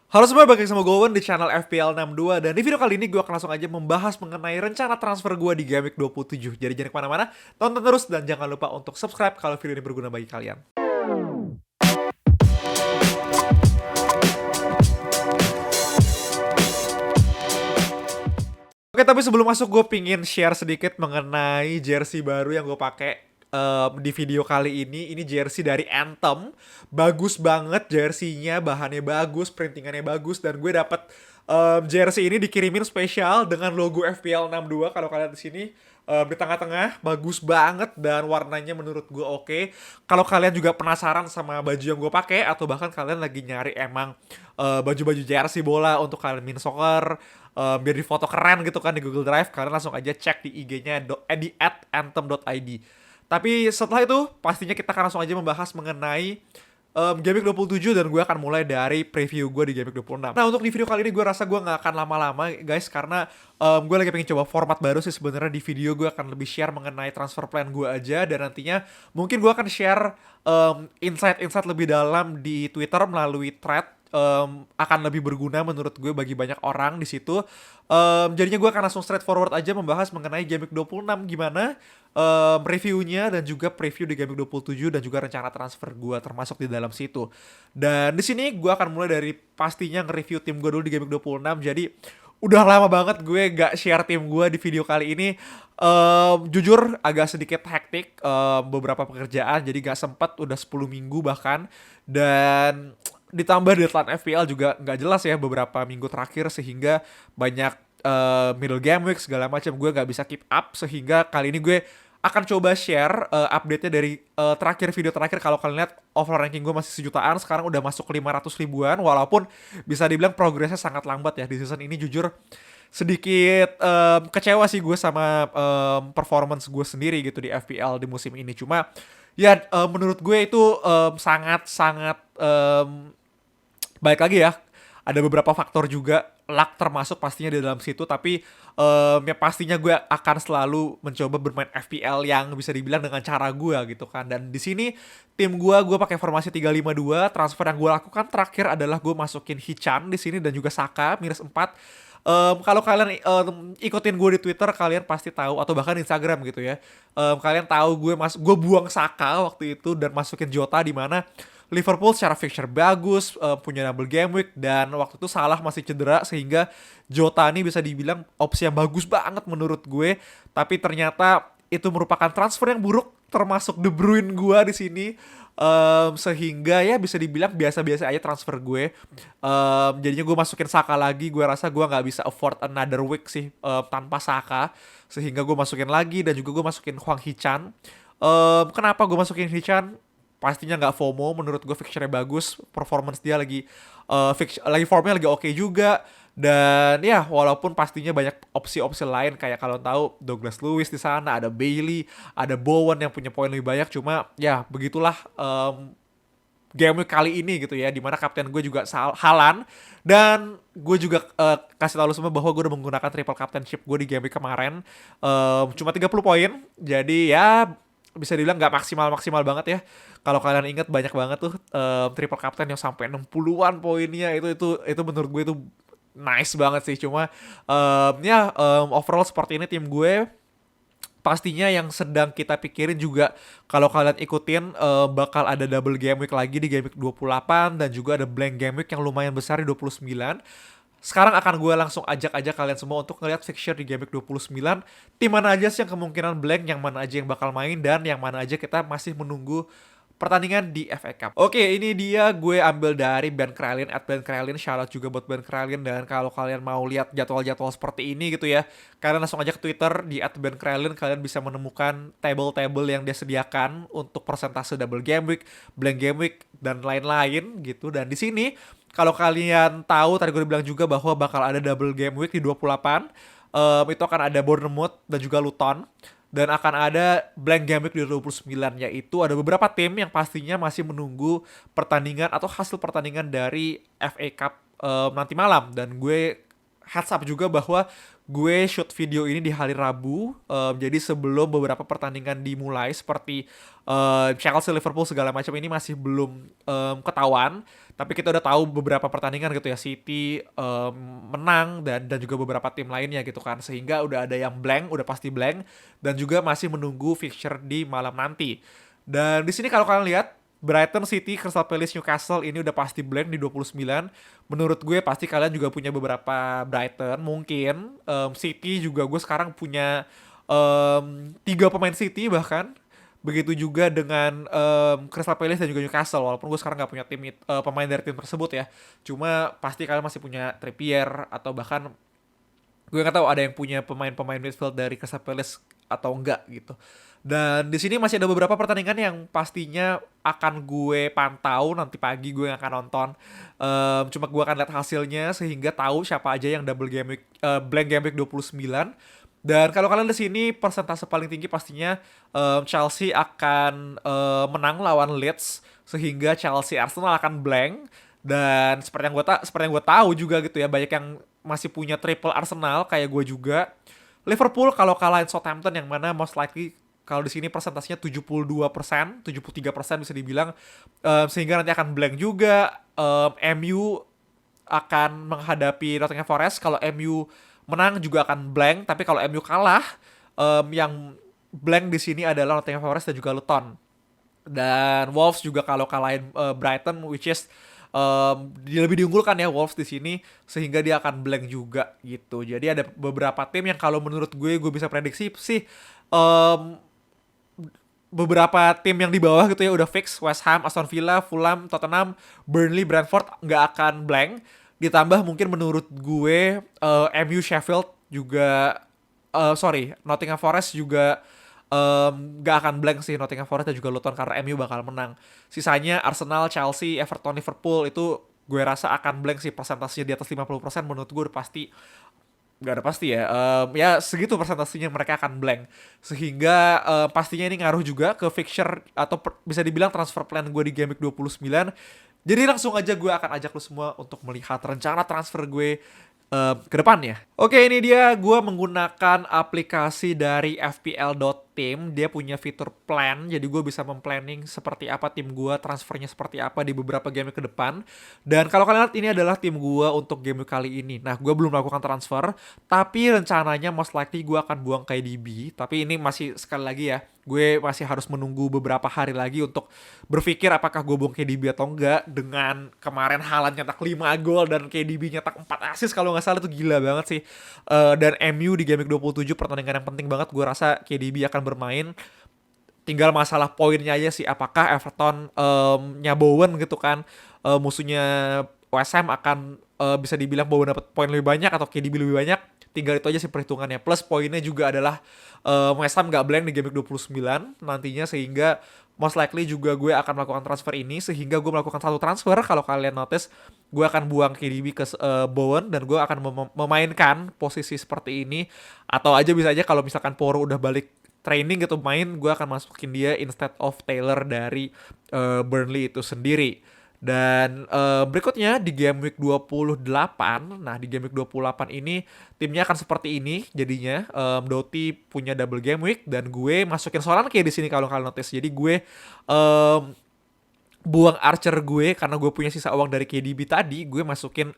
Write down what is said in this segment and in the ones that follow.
Halo semua, balik lagi sama gue Owen di channel FPL 62. Dan di video kali ini gue akan langsung aja membahas mengenai rencana transfer gue di Game Week 27. Jadi jangan kemana-mana, tonton terus dan jangan lupa untuk subscribe kalau video ini berguna bagi kalian. Oke, tapi sebelum masuk gue pingin share sedikit mengenai jersey baru yang gue pakai di video kali ini. Ini jersey dari Anthem, bagus banget jersey-nya, bahannya bagus, printingannya bagus, dan gue dapet jersey ini dikirimin spesial dengan logo FPL 62. Kalau kalian di sini di tengah-tengah, bagus banget dan warnanya menurut gue oke. Kalau kalian juga penasaran sama baju yang gue pakai atau bahkan kalian lagi nyari emang baju-baju jersey bola untuk kalian main soccer, biar di foto keren gitu kan di Google Drive, kalian langsung aja cek di IG-nya di @anthem.id. Tapi setelah itu pastinya kita akan langsung aja membahas mengenai Game Week 27 dan gue akan mulai dari preview gue di Game Week 26. Nah, untuk di video kali ini gue rasa gue nggak akan lama-lama guys, karena gue lagi pengen coba format baru sih sebenarnya. Di video gue akan lebih share mengenai transfer plan gue aja, dan nantinya mungkin gue akan share insight-insight lebih dalam di Twitter melalui thread. Akan lebih berguna menurut gue bagi banyak orang di situ. Jadinya gue akan langsung straightforward aja membahas mengenai Game Week 26 gimana reviewnya, dan juga preview di Game Week 27 dan juga rencana transfer gue termasuk di dalam situ. Dan di sini gue akan mulai dari pastinya nge-review tim gue dulu di Game Week 26. Jadi udah lama banget gue gak share tim gue di video kali ini. Jujur agak sedikit hektik, beberapa pekerjaan, jadi gak sempet, udah 10 minggu bahkan. Dan ditambah deadline FPL juga nggak jelas ya beberapa minggu terakhir, sehingga banyak middle game week segala macam, gue nggak bisa keep up. Sehingga kali ini gue akan coba share update-nya dari terakhir, video terakhir. Kalau kalian lihat overall ranking gue masih sejutaan, sekarang udah masuk 500 ribuan, walaupun bisa dibilang progresnya sangat lambat ya di season ini. Jujur sedikit kecewa sih gue sama performance gue sendiri gitu di FPL di musim ini. Cuma ya menurut gue itu sangat-sangat baik lagi ya. Ada beberapa faktor juga, luck termasuk pastinya di dalam situ. Tapi ya pastinya gue akan selalu mencoba bermain FPL yang bisa dibilang dengan cara gue gitu kan. Dan di sini tim gue pakai formasi 3-5-2. Transfer yang gue lakukan terakhir adalah gue masukin Hichan di sini dan juga Saka -4. Kalau kalian ikutin gue di Twitter, kalian pasti tahu, atau bahkan Instagram gitu ya. Kalian tahu gue buang Saka waktu itu dan masukin Jota, di mana Liverpool secara fixture bagus, punya double game week, dan waktu itu Salah masih cedera, sehingga Jota ini bisa dibilang opsi yang bagus banget menurut gue. Tapi ternyata itu merupakan transfer yang buruk, termasuk De Bruyne gue di sini. Sehingga ya bisa dibilang biasa-biasa aja transfer gue. Jadinya gue masukin Saka lagi. Gue rasa gue nggak bisa afford another week sih tanpa Saka, sehingga gue masukin lagi. Dan juga gue masukin Hwang Hee-chan. Kenapa gue masukin Hee-chan? Pastinya nggak FOMO, menurut gue fixture-nya bagus, performance dia lagi formnya lagi oke juga. Dan ya walaupun pastinya banyak opsi-opsi lain, kayak kalau tahu Douglas Luiz di sana, ada Bailey, ada Bowen yang punya poin lebih banyak. Cuma ya begitulah game week kali ini gitu ya, dimana kapten gue juga Haaland. Dan gue juga kasih tahu semua bahwa gue udah menggunakan triple captainship gue di game week kemarin, cuma 30 poin. Jadi ya bisa dibilang nggak maksimal banget ya. Kalau kalian ingat, banyak banget tuh triple captain yang sampai 60-an poinnya. Itu menurut gue itu nice banget sih. Cuma overall seperti ini tim gue. Pastinya yang sedang kita pikirin juga, kalau kalian ikutin, bakal ada double game week lagi di game week 28, dan juga ada blank game week yang lumayan besar di 29. Sekarang akan gue langsung ajak aja kalian semua untuk ngeliat fixture di game week 29. Tim mana aja sih yang kemungkinan blank, yang mana aja yang bakal main, dan yang mana aja kita masih menunggu pertandingan di FA Cup. Oke, ini dia gue ambil dari Ben Kralin, @Ben Kralin. Shout juga buat Ben Kralin. Dan kalau kalian mau lihat jadwal-jadwal seperti ini gitu ya, kalian langsung aja ke Twitter di @Ben Kralin. Kalian bisa menemukan table-table yang dia sediakan untuk persentase double game week, blank game week, dan lain-lain gitu. Dan di sini kalau kalian tahu, tadi gue bilang juga bahwa bakal ada double game week di 28. Itu akan ada Bournemouth dan juga Luton. Dan akan ada blank game week di 29, yaitu ada beberapa tim yang pastinya masih menunggu pertandingan atau hasil pertandingan dari FA Cup nanti malam. Dan gue heads up juga bahwa gue shoot video ini di hari Rabu, jadi sebelum beberapa pertandingan dimulai seperti Chelsea, Liverpool segala macam ini masih belum ketahuan, tapi kita udah tahu beberapa pertandingan gitu ya, City menang dan juga beberapa tim lainnya gitu kan, sehingga udah ada yang blank, udah pasti blank, dan juga masih menunggu fixture di malam nanti. Dan di sini kalau kalian lihat Brighton, City, Crystal Palace, Newcastle ini udah pasti blank di 29. Menurut gue pasti kalian juga punya beberapa Brighton. Mungkin City juga gue sekarang punya 3 pemain City bahkan. Begitu juga dengan Crystal Palace dan juga Newcastle. Walaupun gue sekarang nggak punya pemain dari tim tersebut ya. Cuma pasti kalian masih punya Trippier atau bahkan gue nggak tahu ada yang punya pemain-pemain midfield dari Crystal Palace atau enggak gitu. Dan di sini masih ada beberapa pertandingan yang pastinya akan gue pantau nanti pagi, gue yang akan nonton. Cuma gue akan lihat hasilnya sehingga tahu siapa aja yang double game week, blank game week 29. Dan kalau kalian di sini persentase paling tinggi pastinya Chelsea akan menang lawan Leeds, sehingga Chelsea Arsenal akan blank. Dan seperti yang gue tahu juga gitu ya, banyak yang masih punya triple Arsenal kayak gue juga. Liverpool kalau kalahin Southampton, yang mana most likely kalau di sini persentasenya 72%, 73% bisa dibilang, sehingga nanti akan blank juga. MU akan menghadapi Nottingham Forest. Kalau MU menang juga akan blank, tapi kalau MU kalah, yang blank di sini adalah Nottingham Forest dan juga Luton. Dan Wolves juga kalau kalahin Brighton, which is dia lebih diunggulkan ya Wolves di sini, sehingga dia akan blank juga gitu. Jadi ada beberapa tim yang kalau menurut gue bisa prediksi sih, beberapa tim yang di bawah gitu ya udah fix. West Ham, Aston Villa, Fulham, Tottenham, Burnley, Brentford nggak akan blank. Ditambah mungkin menurut gue MU, Sheffield juga, Nottingham Forest juga nggak akan blank sih, Nottingham Forest dan juga Luton, karena MU bakal menang. Sisanya Arsenal, Chelsea, Everton, Liverpool itu gue rasa akan blank sih, persentasenya di atas 50% menurut gue udah pasti. Nggak ada pasti ya, ya segitu persentasenya mereka akan blank, sehingga pastinya ini ngaruh juga ke fixture atau bisa dibilang transfer plan gue di Game Week 29. Jadi langsung aja gue akan ajak lu semua untuk melihat rencana transfer gue ke depannya. Oke, ini dia gue menggunakan aplikasi dari FPL.team. Dia punya fitur plan, jadi gue bisa memplanning seperti apa tim gue, transfernya seperti apa di beberapa game ke depan. Dan kalau kalian lihat, ini adalah tim gue untuk game kali ini. Nah, gue belum melakukan transfer, tapi rencananya most likely gue akan buang KDB. Tapi ini masih, sekali lagi ya, gue masih harus menunggu beberapa hari lagi untuk berpikir apakah gue buang KDB atau enggak. Dengan kemarin Haaland nyetak 5 gol dan KDB nyetak 4 assist kalau nggak salah, itu gila banget sih. Dan MU di Game Week 27 pertandingan yang penting banget, gue rasa KDB akan bermain. Tinggal masalah poinnya aja sih, apakah Everton Bowen gitu kan, musuhnya West Ham akan bisa dibilang Bowen dapat poin lebih banyak atau KDB lebih banyak. Tinggal itu aja sih perhitungannya. Plus poinnya juga adalah West Ham gak blank di Game Week 29 nantinya, sehingga most likely juga gue akan melakukan transfer ini. Sehingga gue melakukan satu transfer, kalau kalian notice, gue akan buang KDB ke Bowen dan gue akan memainkan posisi seperti ini. Atau aja bisa aja kalau misalkan Poro udah balik training gitu main, gue akan masukin dia instead of Taylor dari Burnley itu sendiri. Dan berikutnya di Game Week 28, nah di Game Week 28 ini timnya akan seperti ini jadinya. Doty punya double Game Week dan gue masukin Solanke di sini kalau kalian notice. Jadi gue buang Archer gue karena gue punya sisa uang dari KDB tadi. Gue masukin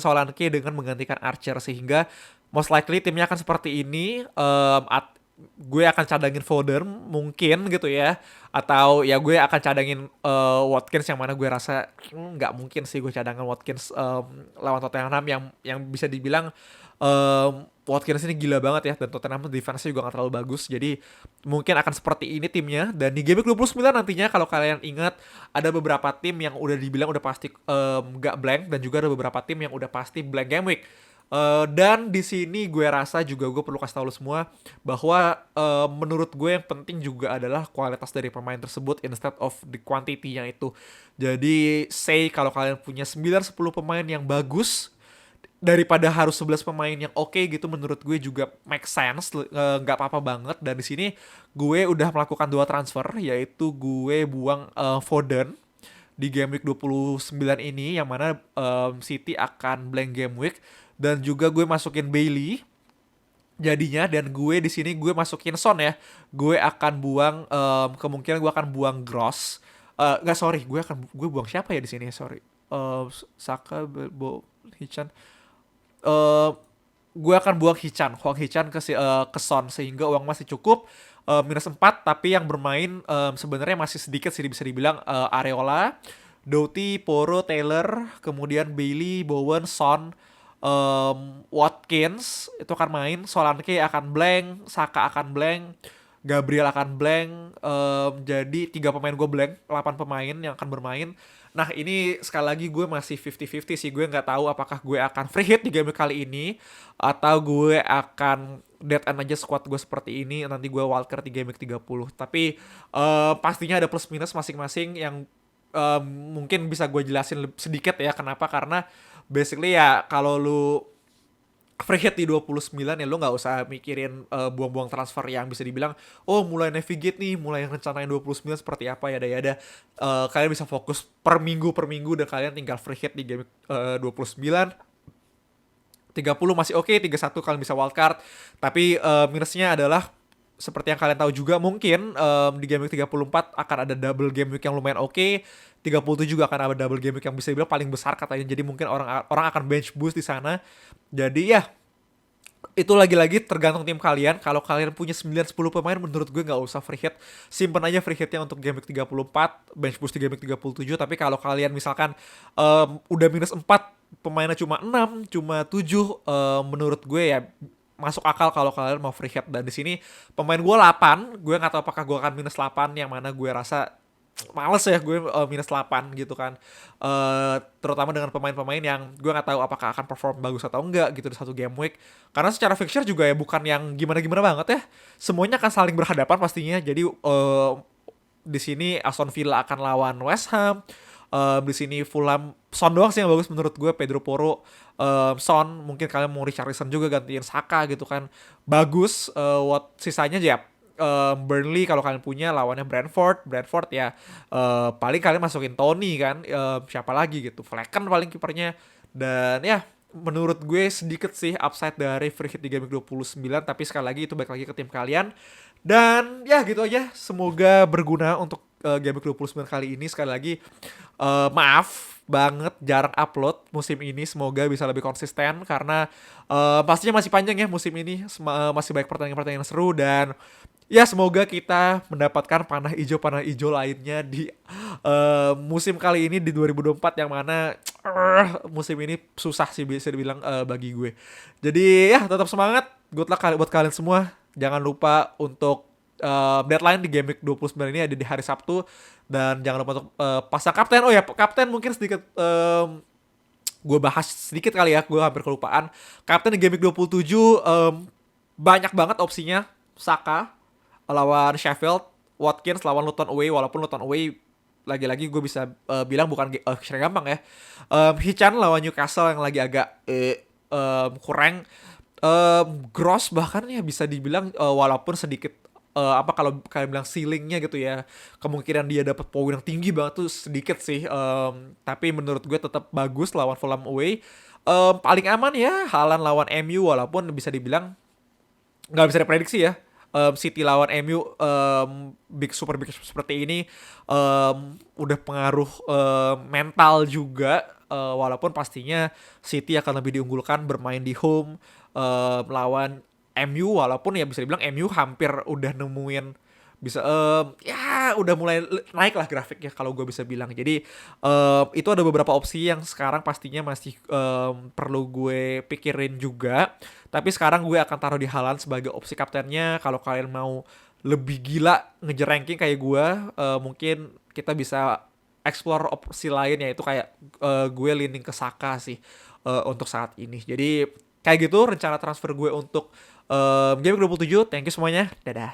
Solanke dengan menggantikan Archer, sehingga most likely timnya akan seperti ini. Gue akan cadangin Foden mungkin gitu ya, atau ya gue akan cadangin Watkins, yang mana gue rasa nggak mungkin sih gue cadangan Watkins lawan Tottenham yang bisa dibilang Watkins ini gila banget ya, dan Tottenham defense-nya juga gak terlalu bagus. Jadi mungkin akan seperti ini timnya. Dan di Game Week 29 nantinya, kalau kalian ingat, ada beberapa tim yang udah dibilang udah pasti gak blank, dan juga ada beberapa tim yang udah pasti blank Game Week. Dan di sini gue rasa juga gue perlu kasih tahu lu semua bahwa menurut gue yang penting juga adalah kualitas dari pemain tersebut instead of the quantity-nya itu. Jadi say kalau kalian punya 9-10 pemain yang bagus daripada harus 11 pemain yang oke gitu, menurut gue juga make sense, nggak apa-apa banget. Dan di sini gue udah melakukan 2 transfer, yaitu gue buang Foden di game week 29 ini, yang mana City akan blank game week, dan juga gue masukin Bailey jadinya, dan gue di sini gue masukin Son ya. Gue akan buang kemungkinan gue akan buang Gross. Nggak, sorry, gue buang siapa ya di sini, sorry. Saka, Hichan. eh gue akan buang Hwang Hichan ke Son, sehingga uang masih cukup. Minus 4, tapi yang bermain sebenarnya masih sedikit sih, bisa dibilang Areola, Doughty, Poro, Taylor, kemudian Bailey, Bowen, Son, Watkins itu akan main, Solanke akan blank, Saka akan blank, Gabriel akan blank. Jadi 3 pemain gue blank, 8 pemain yang akan bermain. Nah, ini sekali lagi gue masih 50-50 sih. Gue nggak tahu apakah gue akan free hit di game kali ini, atau gue akan dead end aja squad gue seperti ini, nanti gue wildcard di game week 30. Tapi pastinya ada plus minus masing-masing yang mungkin bisa gue jelasin sedikit ya kenapa. Karena basically ya, kalau lu free hit di 29 ya, lu nggak usah mikirin buang-buang transfer yang bisa dibilang oh mulai navigate nih, mulai rencanain 29 seperti apa ya ada. Kalian bisa fokus per minggu, dan kalian tinggal free hit di game 29. 30 masih oke, 31 kalian bisa wildcard. Tapi minusnya adalah seperti yang kalian tahu juga mungkin, di game week 34 akan ada double game week yang lumayan oke. 37 juga akan ada double game week yang bisa dibilang paling besar katanya. Jadi mungkin orang orang akan bench boost di sana. Jadi ya, itu lagi-lagi tergantung tim kalian. Kalau kalian punya 9-10 pemain, menurut gue nggak usah free hit. Simpen aja free hitnya untuk game week 34, bench boost di game week 37. Tapi kalau kalian misalkan udah minus 4, pemainnya cuma 6, cuma 7, menurut gue ya masuk akal kalau kalian mau free hit. Dan di sini pemain gue 8, gue nggak tahu apakah gue akan minus 8, yang mana gue rasa males ya gue minus 8 gitu kan. Terutama dengan pemain-pemain yang gue nggak tahu apakah akan perform bagus atau enggak gitu di satu game week. Karena secara fixture juga ya bukan yang gimana-gimana banget ya. Semuanya akan saling berhadapan pastinya. Jadi di sini Aston Villa akan lawan West Ham. Di sini Fulham, Son doang sih yang bagus menurut gue, Pedro Porro, Son, mungkin kalian mau Richarlison juga gantiin Saka gitu kan. Bagus. Sisanya aja ya, Burnley kalau kalian punya lawannya Brentford ya, paling kalian masukin Tony kan, siapa lagi gitu, Flecken paling kipernya. Dan ya, menurut gue sedikit sih upside dari free hit di game week 29, tapi sekali lagi itu balik lagi ke tim kalian. Dan ya gitu aja, semoga berguna untuk game week 29 kali ini. Sekali lagi maaf banget jarang upload musim ini, semoga bisa lebih konsisten karena pastinya masih panjang ya musim ini, masih banyak pertandingan-pertandingan seru. Dan ya, semoga kita mendapatkan panah ijo lainnya di musim kali ini di 2024, yang mana musim ini susah sih bisa dibilang bagi gue. Jadi ya, tetap semangat. Good luck buat kalian semua. Jangan lupa untuk deadline di game week 29 ini ada di hari Sabtu. Dan jangan lupa untuk pasang kapten. Oh ya, kapten mungkin sedikit gue bahas sedikit kali ya, gue hampir kelupaan. Kapten di game week 27 banyak banget opsinya. Saka lawan Sheffield, Watkins lawan Luton away, walaupun Luton away lagi-lagi gue bisa bilang bukan gampang ya. Hichan lawan Newcastle yang lagi agak kurang. Gross bahkan ya bisa dibilang walaupun sedikit kalau kalian bilang ceilingnya gitu ya, kemungkinan dia dapat poin yang tinggi banget tuh sedikit sih. Tapi menurut gue tetap bagus lawan Fulham away. Paling aman ya Haaland lawan MU, walaupun bisa dibilang nggak bisa diprediksi ya. City lawan MU, super big seperti ini, udah pengaruh mental juga, walaupun pastinya City akan lebih diunggulkan bermain di home melawan MU, walaupun ya bisa dibilang MU hampir udah nemuin, bisa ya udah mulai naik lah grafiknya kalau gue bisa bilang. Jadi itu ada beberapa opsi yang sekarang pastinya masih perlu gue pikirin juga. Tapi sekarang gue akan taruh di Haaland sebagai opsi kaptennya. Kalau kalian mau lebih gila ngejar ranking kayak gue, mungkin kita bisa explore opsi lain, yaitu kayak gue leaning ke Saka sih untuk saat ini. Jadi kayak gitu rencana transfer gue untuk game 27. Thank you semuanya, dadah.